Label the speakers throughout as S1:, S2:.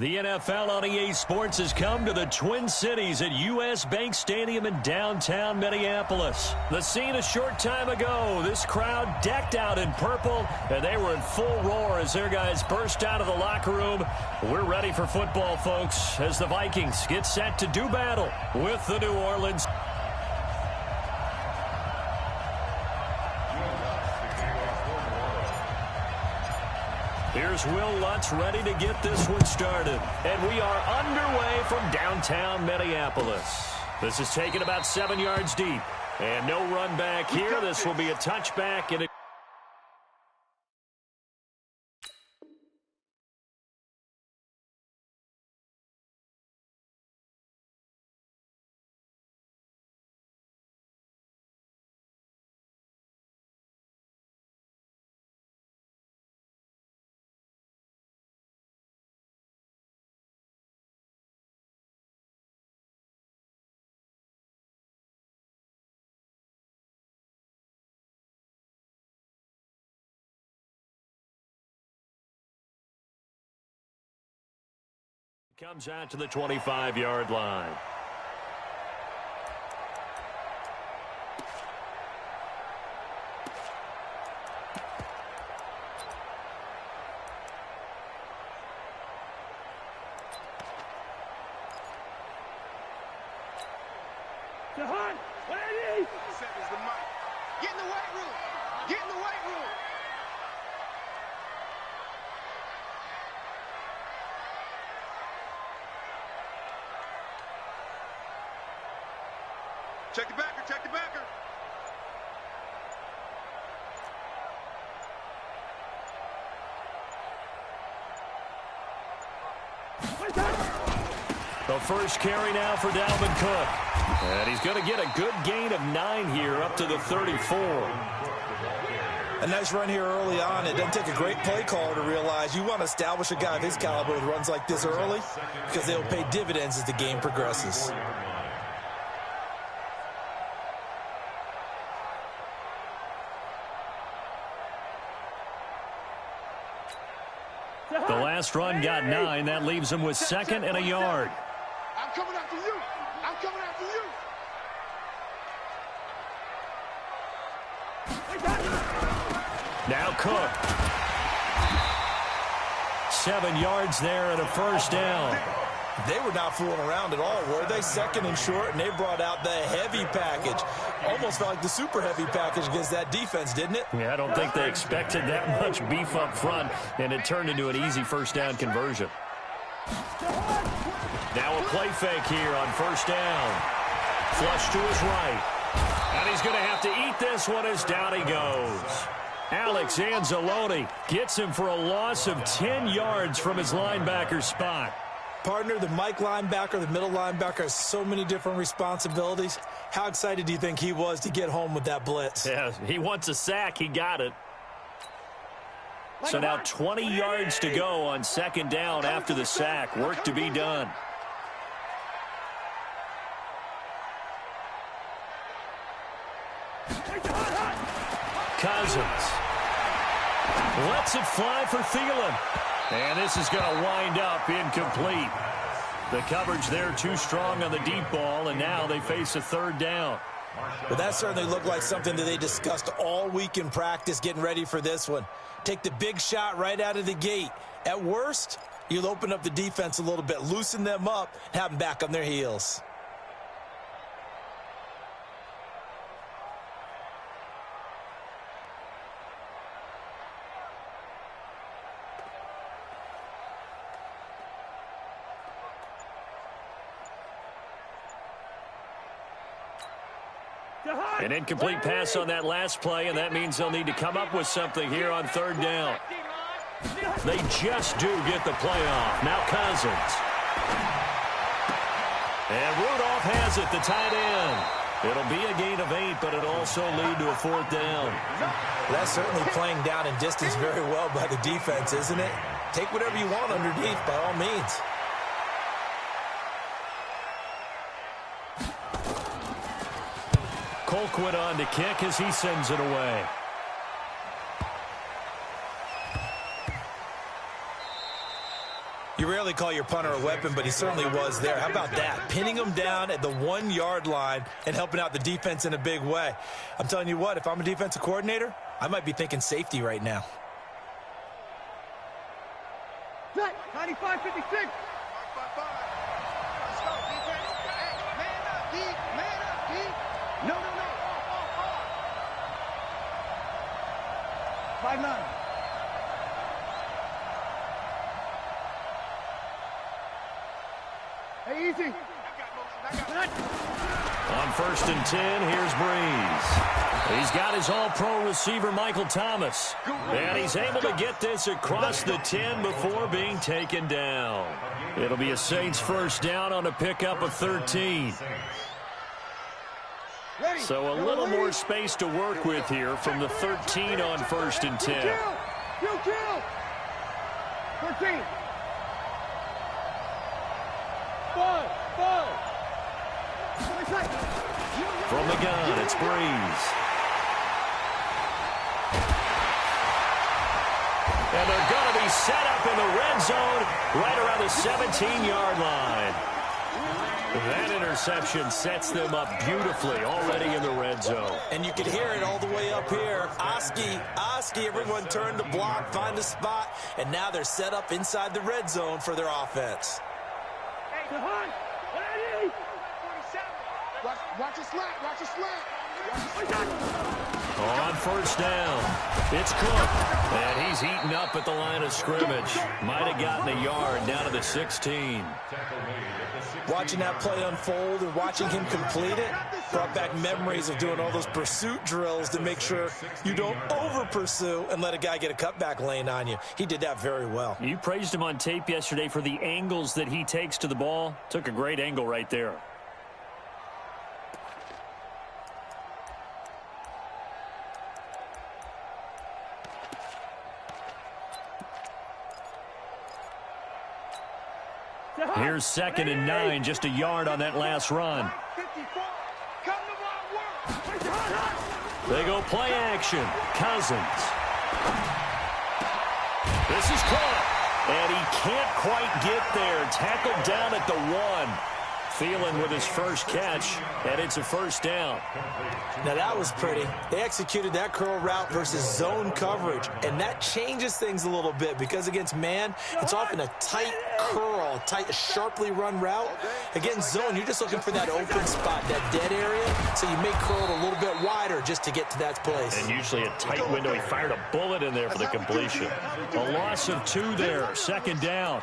S1: The NFL on EA Sports has come to the Twin Cities at U.S. Bank Stadium in downtown Minneapolis. The scene a short time ago, this crowd decked out in purple, and they were in full roar as their guys burst out of the locker room. We're ready for football, folks, as the Vikings get set to do battle with the New Orleans. Here's Will Lutz ready to get this one started. And we are underway from downtown Minneapolis. This is taken about 7 yards deep. And no run back here. This will be a touchback. And comes out to the 25-yard line.
S2: Get in the weight room. Get in the weight room. Check the backer, check the backer.
S1: The first carry now for Dalvin Cook. And he's going to get a good gain of 9 here up to the 34.
S3: A nice run here early on. It doesn't take a great play caller to realize you want to establish a guy of his caliber with runs like this early because they'll pay dividends as the game progresses.
S1: The last run got 9. That leaves him with 2nd and a yard.
S2: I'm coming after you. I'm coming after you.
S1: Now Cook. 7 yards there and a first down.
S3: They were not fooling around at all, were they? 2nd and short, and they brought out the heavy package. Almost felt like the super heavy package against that defense, didn't it?
S1: Yeah, I don't think they expected that much beef up front, and it turned into an easy first down conversion. Now a play fake here on first down. Flush to his right. And he's going to have to eat this one as down he goes. Alex Anzalone gets him for a loss of 10 yards from his linebacker spot.
S3: Partner, the Mike linebacker, the middle linebacker has so many different responsibilities. How excited do you think he was to get home with that blitz?
S1: Yeah, he wants a sack. He got it. So now 20 yards to go on 2nd down after the sack. Work to be done. Cousins lets it fly for Thielen. And this is going to wind up incomplete. The coverage there too strong on the deep ball, and now they face a 3rd down.
S3: Well, that certainly looked like something that they discussed all week in practice getting ready for this one. Take the big shot right out of the gate. At worst, you'll open up the defense a little bit, loosen them up, and have them back on their heels.
S1: An incomplete pass on that last play, and that means they'll need to come up with something here on 3rd down. They just do get the play off. Now Cousins. And Rudolph has it, the tight end. It'll be a gain of 8, but it'll also lead to a 4th down.
S3: That's certainly playing down in distance very well by the defense, isn't it? Take whatever you want underneath, by all means.
S1: Colquitt on to kick as he sends it away.
S3: You rarely call your punter a weapon, but he certainly was there. How about that? Pinning him down at the 1-yard line and helping out the defense in a big way. I'm telling you what, if I'm a defensive coordinator, I might be thinking safety right now.
S2: 95-56. Let's go, defense. Hey, man up, D. Man up, D. No. 5-9. Hey, easy.
S1: On 1st and 10, here's Breeze. He's got his all-pro receiver, Michael Thomas. And he's able to get this across the 10 before being taken down. It'll be a Saints first down on a pickup of 13. So a little more space to work with here from the 13 on 1st and 10.
S2: 13. 5.
S1: From the gun, it's Breeze. And they're going to be set up in the red zone right around the 17-yard line. That interception sets them up beautifully already in the red zone.
S3: And you can hear it all the way up here. Oski, everyone turned to block, find a spot, and now they're set up inside the red zone for their offense.
S2: Watch your slant.
S1: On 1st down, it's Cook. And he's eaten up at the line of scrimmage. Might have gotten a yard down to the 16.
S3: Watching that play unfold and watching him complete it brought back memories of doing all those pursuit drills to make sure you don't over-pursue and let a guy get a cutback lane on you. He did that very well.
S1: You praised him on tape yesterday for the angles that he takes to the ball. Took a great angle right there. Here's 2nd and 9, just a yard on that last run. They go play action. Cousins. This is caught. And he can't quite get there. Tackled down at the 1. Thielen with his first catch, and it's a first down.
S3: Now that was pretty. They executed that curl route versus zone coverage, and that changes things a little bit because against man, it's often a tight curl, tight, sharply run route. Against zone, you're just looking for that open spot, that dead area, so you may curl it a little bit wider just to get to that place.
S1: And usually a tight window. He fired a bullet in there for the completion. A loss of 2 there, 2nd down.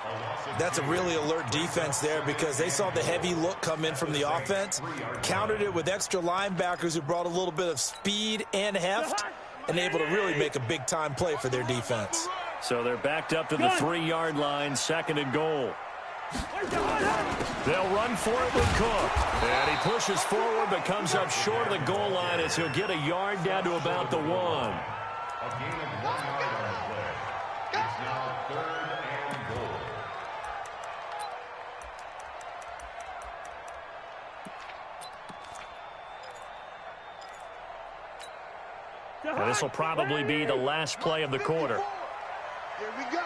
S3: That's a really alert defense there because they saw the heavy look come in from the offense, countered it with extra linebackers who brought a little bit of speed and heft, and able to really make a big-time play for their defense.
S1: So they're backed up to the 3-yard line, 2nd and goal. They'll run for it with Cook. And he pushes forward but comes up short of the goal line as he'll get a yard down to about the 1. And this will probably be the last play of the quarter.
S2: Here we go.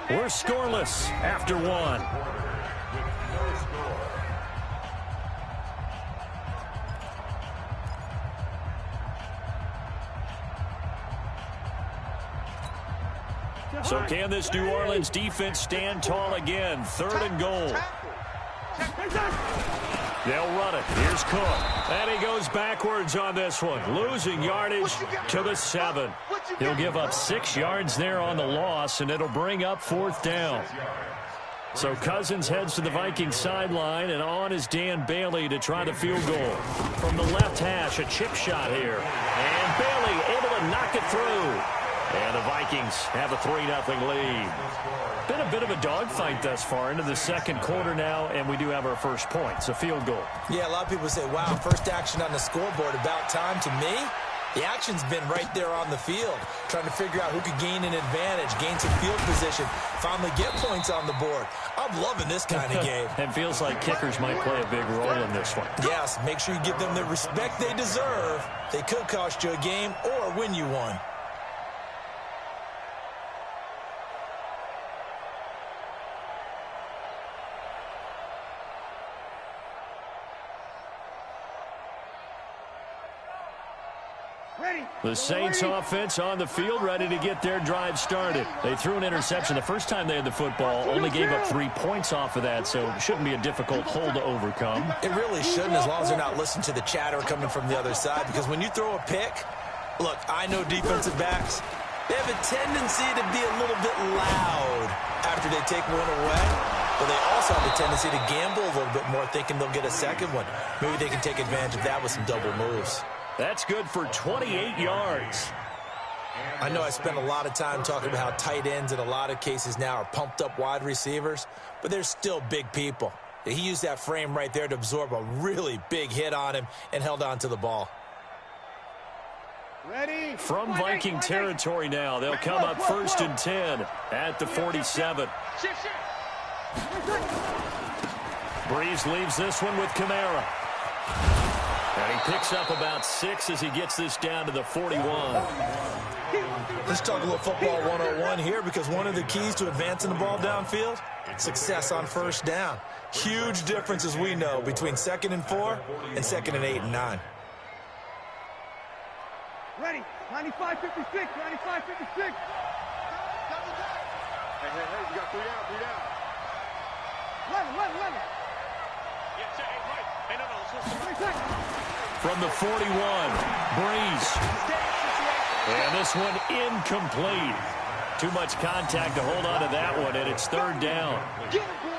S1: We're scoreless after 1. So can this New Orleans defense stand tall again? 3rd and goal. They'll run it. Here's Cook. And he goes backwards on this one. Losing yardage to the 7. He'll give up 6 yards there on the loss, and it'll bring up 4th down. So Cousins heads to the Vikings sideline, and on is Dan Bailey to try the field goal. From the left hash, a chip shot here. And Bailey able to knock it through. And the Vikings have a 3-0 lead. Been a bit of a dogfight thus far into the 2nd quarter now, and we do have our first point. It's a field goal.
S3: Yeah, a lot of people say, wow, first action on the scoreboard, about time. To me, the action's been right there on the field, trying to figure out who could gain an advantage, gain some field position, finally get points on the board. I'm loving this kind of game.
S1: It feels like kickers might play a big role in this one.
S3: Yes, make sure you give them the respect they deserve. They could cost you a game or win you one.
S1: The Saints offense on the field, ready to get their drive started. They threw an interception the first time they had the football, only gave up 3 points off of that, so it shouldn't be a difficult hole to overcome.
S3: It really shouldn't, as long as they're not listening to the chatter coming from the other side, because when you throw a pick, look, I know defensive backs, they have a tendency to be a little bit loud after they take one away, but they also have a tendency to gamble a little bit more, thinking they'll get a second one. Maybe they can take advantage of that with some double moves.
S1: That's good for 28 yards.
S3: I know I spent a lot of time talking about how tight ends in a lot of cases now are pumped up wide receivers, but they're still big people. He used that frame right there to absorb a really big hit on him and held on to the ball.
S2: Ready?
S1: From Viking territory now, they'll come up 1st and 10 at the 47. Breeze leaves this one with Kamara. And he picks up about 6 as he gets this down to the 41.
S3: Let's talk a little football 101 here, because one of the keys to advancing the ball downfield, success on first down. Huge difference, as we know, between 2nd and 4 and 2nd and 8 and 9.
S2: Ready? 95-56, 95-56. Hey, you got 3 down, 3 down. 11. Yes, hey, Mike. Hey, no,
S1: From the 41, Breeze. And this one incomplete. Too much contact to hold on to that one, and it's 3rd down.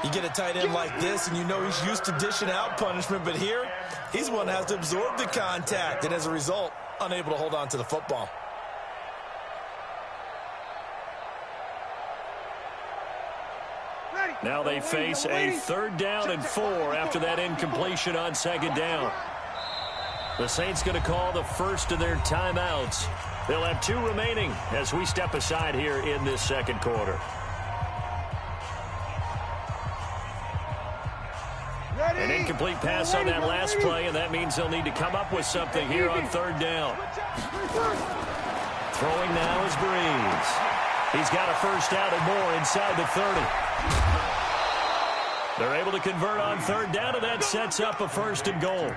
S3: You get a tight end like this, and you know he's used to dishing out punishment, but here, he's one that has to absorb the contact, and as a result, unable to hold on to the football.
S1: Now they face a 3rd down and 4 after that incompletion on 2nd down. The Saints going to call the first of their timeouts. They'll have 2 remaining as we step aside here in this 2nd quarter. An incomplete pass on that last play, and that means they'll need to come up with something here on 3rd down. Throwing now is Breeze. He's got a first down and more inside the 30. They're able to convert on 3rd down, and that sets up a 1st and goal.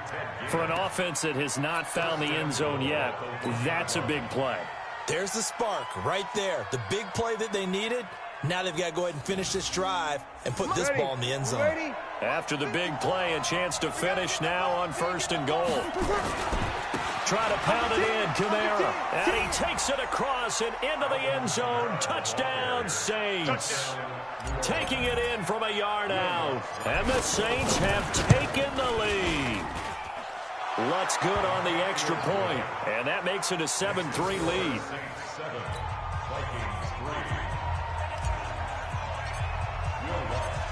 S1: For an offense that has not found the end zone yet, that's a big play.
S3: There's the spark right there. The big play that they needed. Now they've got to go ahead and finish this drive and put this ball in the end zone.
S1: After the big play, a chance to finish now on 1st and goal. Try to pound it in, Kamara. And he takes it across and into the end zone. Touchdown, Saints. Taking it in from a yard out. And the Saints have taken the lead. Lutt's good on the extra point. And that makes it a 7-3 lead.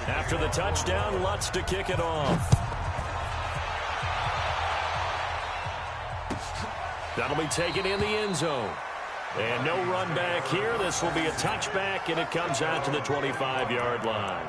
S1: After the touchdown, Lutt's to kick it off. That'll be taken in the end zone. And no run back here. This will be a touchback, and it comes out to the 25-yard line.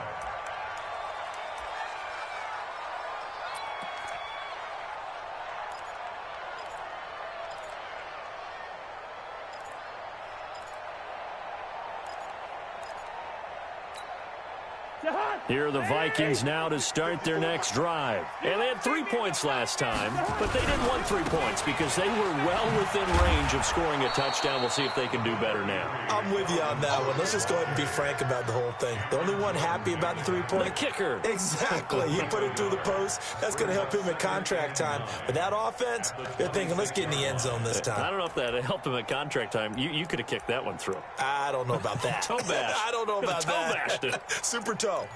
S1: Here are the Vikings now to start their next drive. And they had 3 points last time, but they didn't want 3 points because they were well within range of scoring a touchdown. We'll see if they can do better now.
S3: I'm with you on that one. Let's just go ahead and be frank about the whole thing. The only one happy about the 3-point?
S1: The kicker.
S3: Exactly. He put it through the post. That's going to help him at contract time. But that offense, they're thinking, let's get in the end zone this time.
S1: I don't know if that helped him at contract time. You could have kicked that one through.
S3: I don't know about that.
S1: Toe bash.
S3: I don't know about that.
S1: Toe bashed it.
S3: Super toe.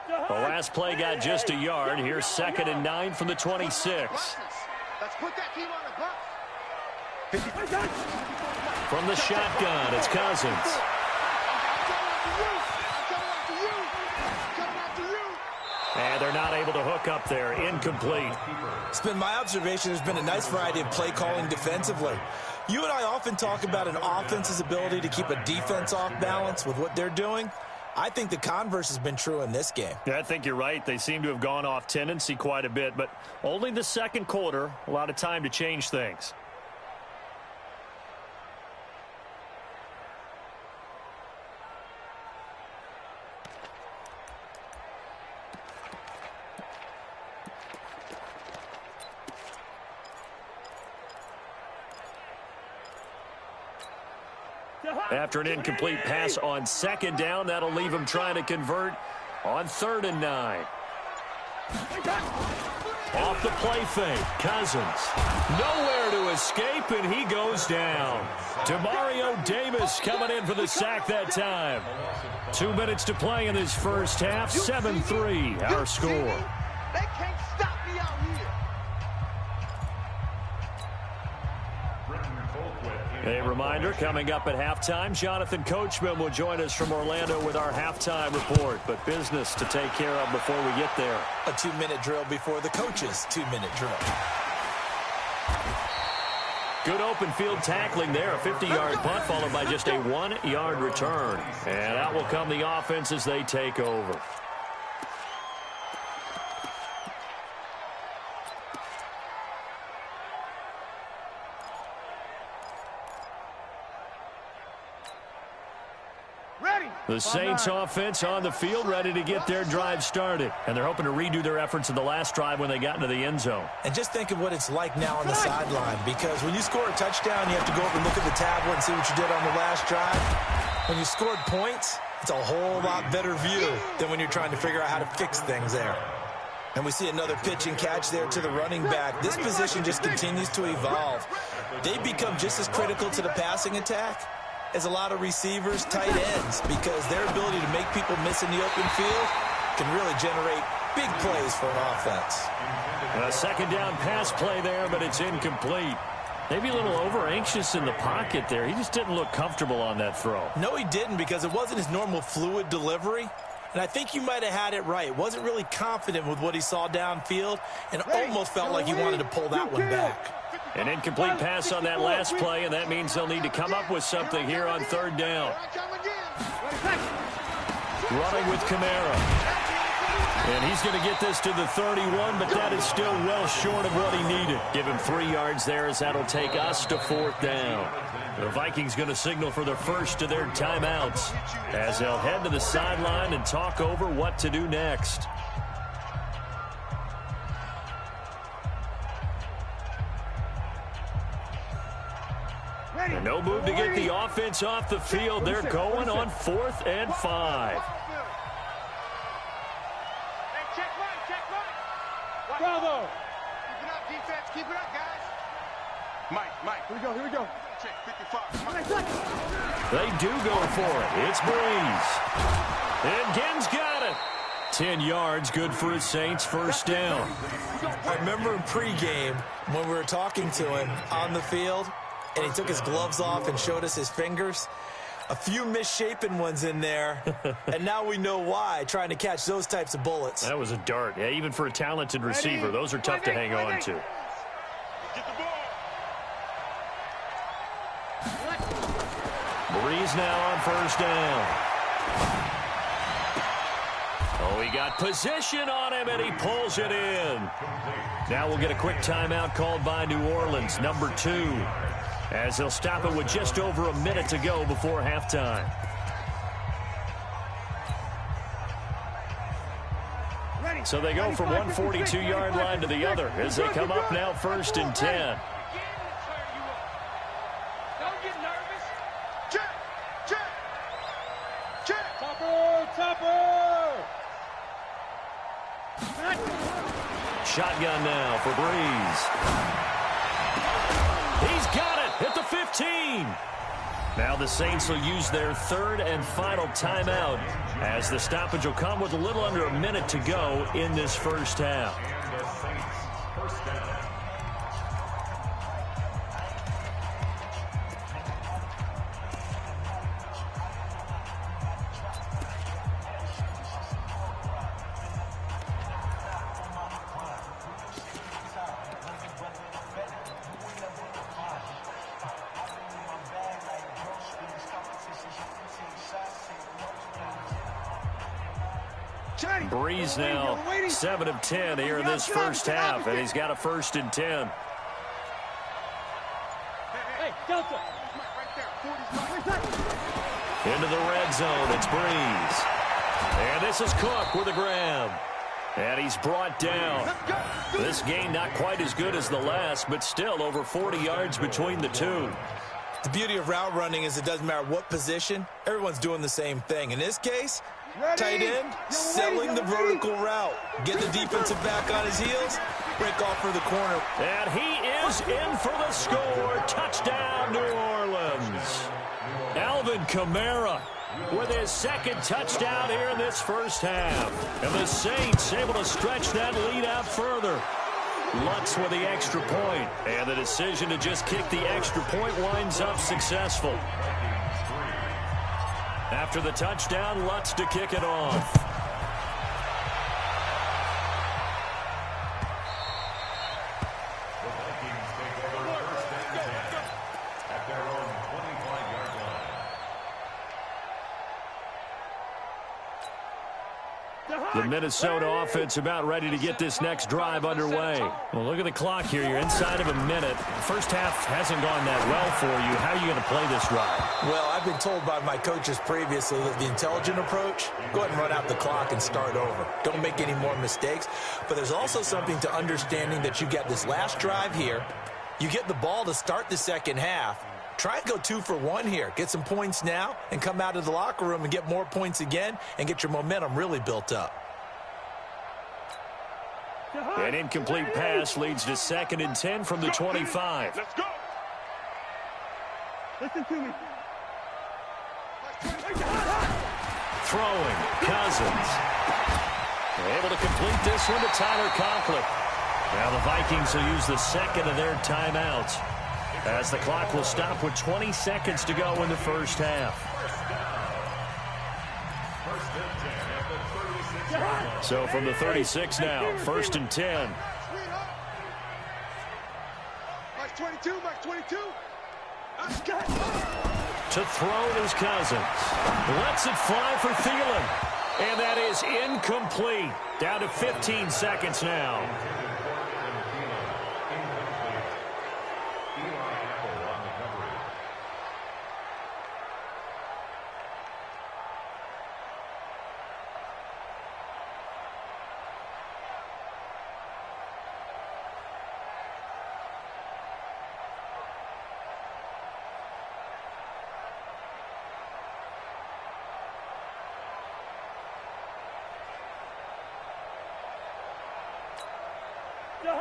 S1: The last play got just a yard. Here's 2nd and 9 from the 26.
S2: Let's put that team on the bus.
S1: From the shotgun, it's Cousins. And they're not able to hook up there. Incomplete.
S3: It's been my observation there's been a nice variety of play calling defensively. You and I often talk about an offense's ability to keep a defense off balance with what they're doing. I think the converse has been true in this game.
S1: Yeah, I think you're right. They seem to have gone off tendency quite a bit, but only the 2nd quarter, a lot of time to change things. After an incomplete pass on second down, that'll leave him trying to convert on 3rd and 9. Off the play fake, Cousins. Nowhere to escape, and he goes down. Demario Davis coming in for the sack that time. 2 minutes to play in this first half, 7-3 our score.
S2: They can't stop me out here.
S1: A reminder, coming up at halftime, Jonathan Coachman will join us from Orlando with our halftime report. But business to take care of before we get there.
S3: A 2-minute drill before the coach's 2-minute drill.
S1: Good open field tackling there. A 50-yard punt followed by just a 1-yard return. And out will come the offense as they take over. The Saints offense on the field, ready to get their drive started. And they're hoping to redo their efforts in the last drive when they got into the end zone.
S3: And just think of what it's like now on the sideline, because when you score a touchdown, you have to go over and look at the tablet and see what you did on the last drive. When you scored points, it's a whole lot better view than when you're trying to figure out how to fix things there. And we see another pitch and catch there to the running back. This position just continues to evolve. They become just as critical to the passing attack as a lot of receivers, tight ends, because their ability to make people miss in the open field can really generate big plays for an offense.
S1: A second down pass play there, but it's incomplete. Maybe a little over-anxious in the pocket there. He just didn't look comfortable on that throw.
S3: No, he didn't, because it wasn't his normal fluid delivery. And I think you might have had it right. Wasn't really confident with what he saw downfield and almost felt like he wanted to pull that one back.
S1: An incomplete pass on that last play, and that means they'll need to come up with something here on 3rd down. Running with Kamara. And he's going to get this to the 31, but that is still well short of what he needed. Give him 3 yards there, as that'll take us to 4th down. The Vikings going to signal for the first of their timeouts as they'll head to the sideline and talk over what to do next. And no move to get the offense off the field. They're going on 4th and 5.
S2: Bravo! Keep it up, defense. Keep it up, guys. Mike. Here we go. Check 55.
S1: They do go for it. It's Breeze. And Ginn's got it. 10 yards, good for his Saints, first down.
S3: I remember in pregame when we were talking to him on the field, and he took his gloves off and showed us his fingers. A few misshapen ones in there, and now we know why, trying to catch those types of bullets.
S1: That was a dart. Yeah, even for a talented receiver, those are tough to hang on to. Breeze now on first down. Oh, he got position on him, and he pulls it in. Now we'll get a quick timeout called by New Orleans, number 2. As they'll stop it with just over a minute to go before halftime. So they go from one 42-yard line to the other as they come up now 1st and 10.
S2: Don't get nervous. Check. Topper.
S1: Shotgun now for Breeze. He's got it at the 15. Now the Saints will use their 3rd and final timeout as the stoppage will come with a little under a minute to go in this first half. Breeze now 7 of 10 here in this first half, and he's got a 1st and 10. Into the red zone, it's Breeze. And this is Cook with a grab. And he's brought down. This game not quite as good as the last, but still over 40 yards between the two.
S3: The beauty of route running is it doesn't matter what position, everyone's doing the same thing. In this case, tight end, selling the vertical route. Get the defensive back on his heels, break off for the corner.
S1: And he is in for the score. Touchdown, New Orleans. Alvin Kamara with his second touchdown here in this first half. And the Saints able to stretch that lead out further. Lutz with the extra point, and the decision to just kick the extra point winds up successful. After the touchdown, Lutz to kick it off. The Minnesota offense about ready to get this next drive underway. Well, look at the clock here. You're inside of a minute. The first half hasn't gone that well for you. How are you going to play this drive?
S3: Well, I've been told by my coaches previously that the intelligent approach, go ahead and run out the clock and start over. Don't make any more mistakes. But there's also something to understanding that you get this last drive here. You get the ball to start the second half. Try and go 2 for 1 here. Get some points now and come out of the locker room and get more points again and get your momentum really built up.
S1: An incomplete pass leads to 2nd and 10 from the 25.
S2: Let's go. Listen to me.
S1: Throwing, Cousins. Able to complete this one to Tyler Conklin. Now the Vikings will use the second of their timeouts, as the clock will stop with 20 seconds to go in the first half. So from the 36 now, 1st and 10.
S2: Mike 22, Mike 22.
S1: To throw is Cousins. Lets it fly for Thielen. And that is incomplete. Down to 15 seconds now.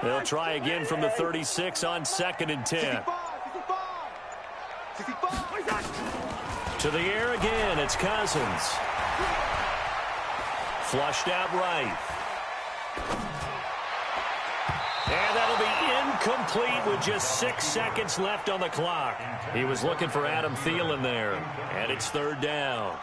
S1: They'll try again from the 36 on 2nd and 10. To the air again, it's Cousins. Flushed out right. And that'll be incomplete with just 6 seconds left on the clock. He was looking for Adam Thielen there. And it's 3rd down.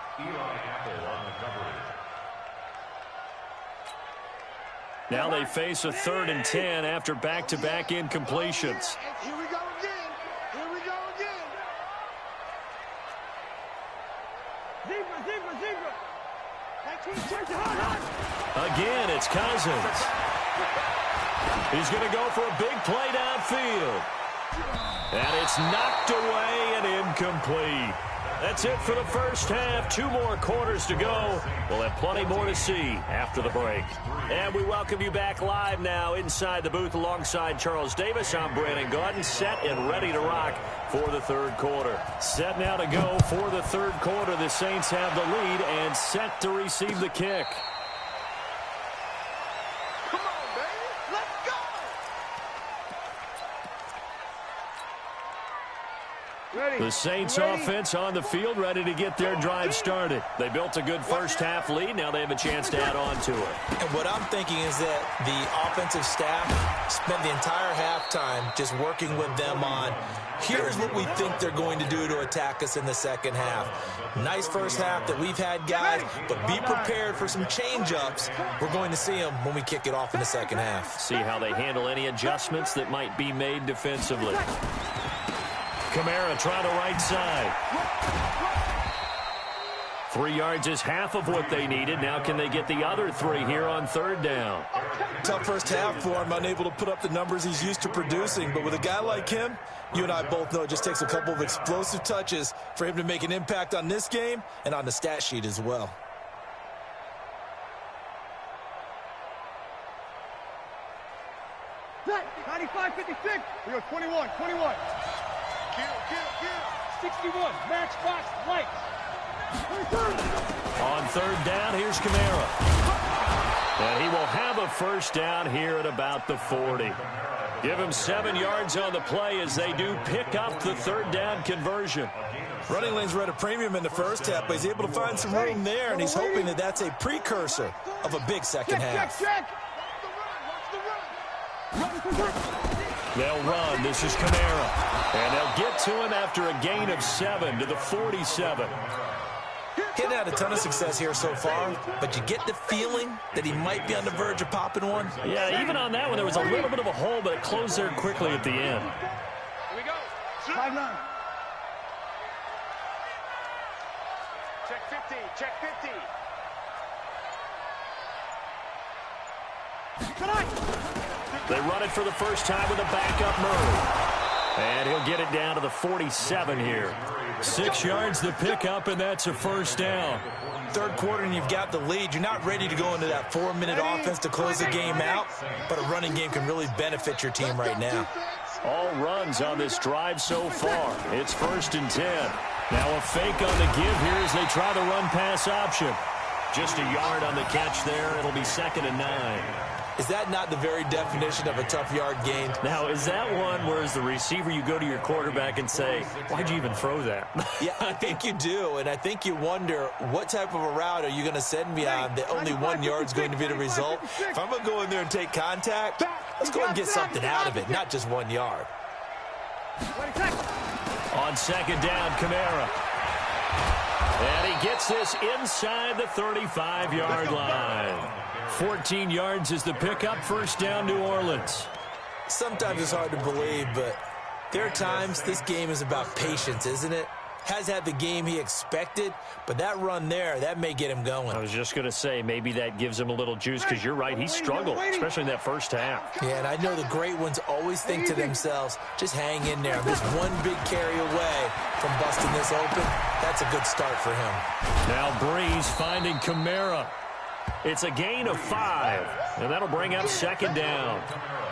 S1: Now they face a 3rd and 10 after back-to-back incompletions.
S2: Here we go again. Here we go again. Zebra.
S1: Again, it's Cousins. He's going to go for a big play downfield. And it's knocked away and incomplete. That's it for the first half. 2 more quarters to go. We'll have plenty more to see after the break. And we welcome you back live now inside the booth alongside Charles Davis. I'm Brandon Gaudin, set and ready to rock for the 3rd quarter. Set now to go for the 3rd quarter. The Saints have the lead and set to receive the kick.
S2: Come on, baby. Let's go.
S1: The Saints offense on the field, ready to get their drive started. They built a good first half lead. Now they have a chance to add on to it.
S3: And what I'm thinking is that the offensive staff spent the entire halftime just working with them on, here's what we think they're going to do to attack us in the second half. Nice first half that we've had, guys, but be prepared for some change-ups. We're going to see them when we kick it off in the second half.
S1: See how they handle any adjustments that might be made defensively. Kamara trying to right side. 3 yards is half of what they needed. Now can they get the other 3 here on 3rd down?
S3: Tough first half for him, unable to put up the numbers he's used to producing. But with a guy like him, you and I both know it just takes a couple of explosive touches for him to make an impact on this game and on the stat sheet as well.
S2: Set. 95-56. We go 21. Kill. 61, matchbox lights.
S1: On third down, here's Kamara. And he will have a first down here at about the 40. Give him 7 yards on the play as they do pick up the third down conversion.
S3: Running lanes were at a premium in the first half, but he's able to find some room there, and he's hoping that that's a precursor of a big second half.
S1: They'll run. This is Kamara. And they'll get to him after a gain of 7 to the 47.
S3: He hadn't had a ton of success here so far, but you get the feeling that he might be on the verge of popping one.
S1: Yeah, even on that one, there was a little bit of a hole, but it closed there quickly at the end.
S2: Here we go. 5-9. Check 50. Check 50.
S1: They run it for the first time with a backup Murray. And he'll get it down to the 47 here. 6 yards the pickup, and that's a first down.
S3: Third quarter, and you've got the lead. You're not ready to go into that 4-minute offense to close the game out, but a running game can really benefit your team right now.
S1: All runs on this drive so far. It's 1st and 10. Now a fake on the give here as they try the run-pass option. Just a yard on the catch there. It'll be 2nd and 9.
S3: Is that not the very definition of a tough yard gain?
S1: Now, is that one where as the receiver you go to your quarterback and say, why'd you even throw that?
S3: Yeah, I think you do, and I think you wonder what type of a route are you going to send me on that only 1 yard's going to be the result? If I'm going to go in there and take contact, let's go and get something out of it, not just 1 yard.
S1: On 2nd down, Kamara. And he gets this inside the 35-yard line. 14 yards is the pickup. First down, New Orleans.
S3: Sometimes it's hard to believe, but there are times this game is about patience, isn't it? Has had the game he expected, but that run there, that may get him going.
S1: I was just going to say, maybe that gives him a little juice, because you're right, he struggled, especially in that first half.
S3: Yeah, and I know the great ones always think to themselves, just hang in there. I'm just one big carry away from busting this open. That's a good start for him.
S1: Now Breeze finding Kamara. It's a gain of 5, and that'll bring up 2nd down.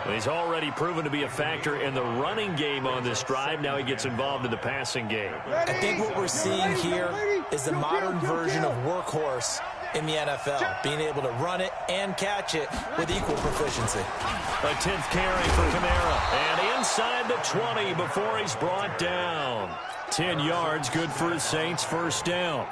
S1: He's already proven to be a factor in the running game on this drive. Now he gets involved in the passing game.
S3: I think what we're seeing here is the modern version of workhorse in the NFL, being able to run it and catch it with equal proficiency.
S1: A 10th carry for Kamara, and inside the 20 before he's brought down. 10 yards, good for the Saints, first down.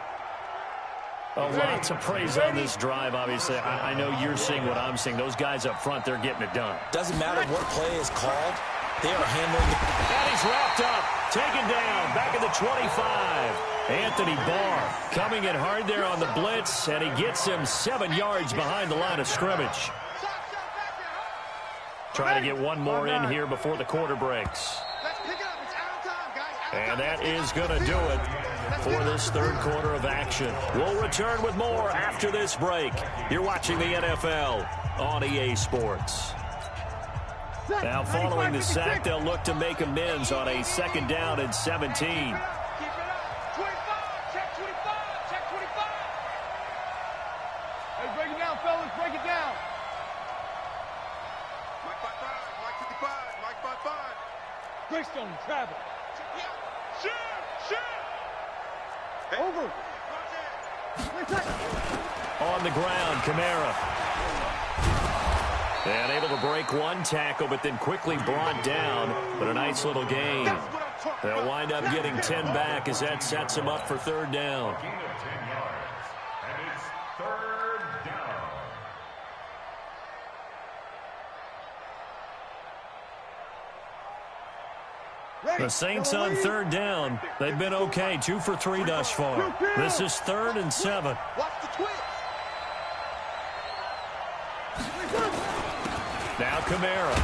S1: Lots of praise on this drive, obviously. I know you're seeing what I'm seeing. Those guys up front, they're getting it done.
S3: Doesn't matter what play is called. They are handling it.
S1: And he's wrapped up, taken down, back at the 25. Anthony Barr coming in hard there on the blitz, and he gets him 7 yards behind the line of scrimmage. Trying to get one more in here before the quarter breaks. And that is going to do it for this third quarter of action. We'll return with more after this break. You're watching the NFL on EA Sports. Now following the sack, they'll look to make amends on a 2nd down and 17.
S2: Check 25. Check 25. Hey, break it down, fellas. Break it down. Mike 55. Mike 55. Mike 55. Greystone, travel. Shoot! Shoot! Over.
S1: On the ground, Kamara. And able to break one tackle, but then quickly brought down. But a nice little gain. They'll wind up getting 10 back as that sets them up for 3rd down. The Saints on 3rd down. They've been okay. 2 for 3 thus far. This is 3rd and 7. Now Kamara.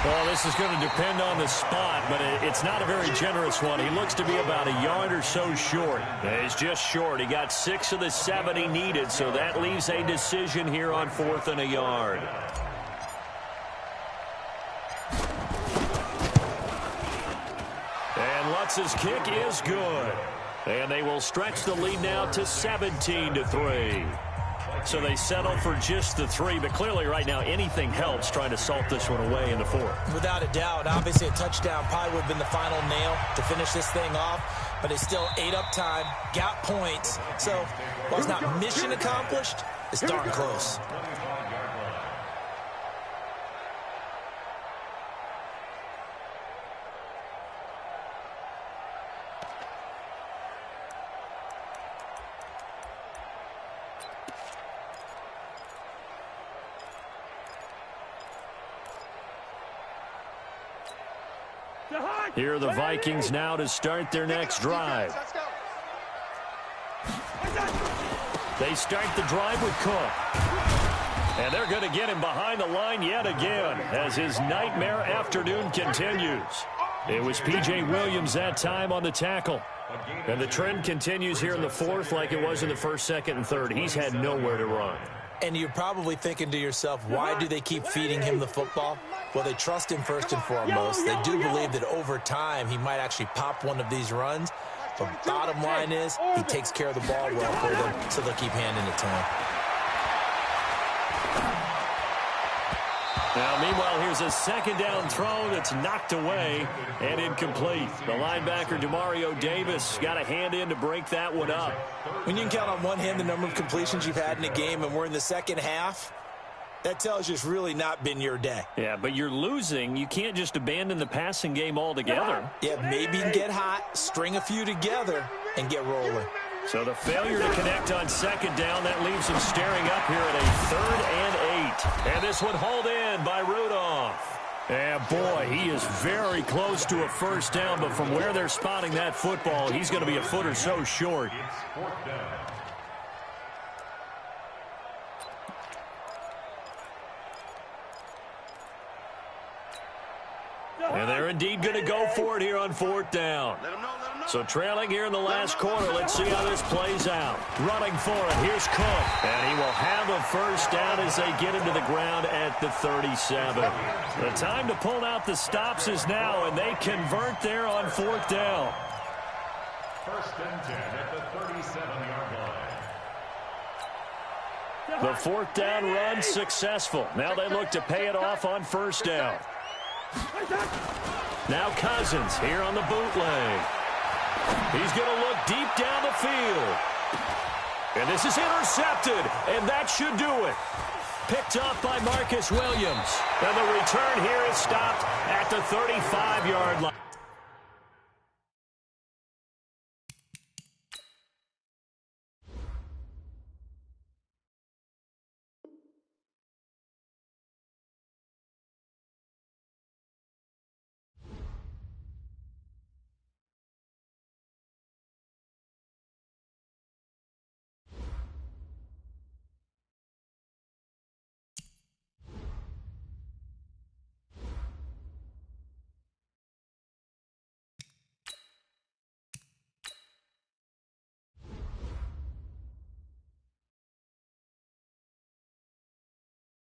S1: Well, this is going to depend on the spot, but it's not a very generous one. He looks to be about a yard or so short. He's just short. He got 6 of the 7 he needed, so that leaves a decision here on 4th and a yard. And Lutz's kick is good. And they will stretch the lead now to 17-3. So they settle for just the 3, but clearly right now anything helps trying to salt this one away in the 4th.
S3: Without a doubt, obviously a touchdown probably would have been the final nail to finish this thing off, but they still ate up time, got points. So while it's not mission accomplished, it's darn close.
S1: Here are the Vikings now to start their next drive. They start the drive with Cook. And they're going to get him behind the line yet again as his nightmare afternoon continues. It was P.J. Williams that time on the tackle. And the trend continues here in the 4th like it was in the 1st, 2nd, and 3rd. He's had nowhere to run.
S3: And you're probably thinking to yourself, why do they keep feeding him the football? Well, they trust him first and foremost. They do believe that over time he might actually pop one of these runs. But bottom line is he takes care of the ball well for them, so they'll keep handing it to him.
S1: Now, meanwhile, here's a 2nd down throw that's knocked away and incomplete. The linebacker, Demario Davis, got a hand in to break that one up.
S3: When you can count on one hand the number of completions you've had in a game and we're in the second half, that tells you it's really not been your day.
S1: Yeah, but you're losing. You can't just abandon the passing game altogether.
S3: Yeah, maybe you can get hot, string a few together, and get rolling.
S1: So the failure to connect on 2nd down, that leaves him staring up here at a 3rd and 8. And this one hauled in by Rudolph. And boy, he is very close to a 1st down, but from where they're spotting that football, he's going to be a foot or so short. And they're indeed going to go for it here on 4th down. So trailing here in the last quarter, let's see how this plays out. Running for it, here's Cook. And he will have a 1st down as they get him to the ground at the 37. The time to pull out the stops is now, and they convert there on 4th down.
S4: 1st and 10 at the 37-yard line.
S1: The 4th down run successful. Now they look to pay it off on 1st down. Now Cousins here on the bootleg. He's going to look deep down the field. And this is intercepted, and that should do it. Picked up by Marcus Williams. And the return here is stopped at the 35-yard line.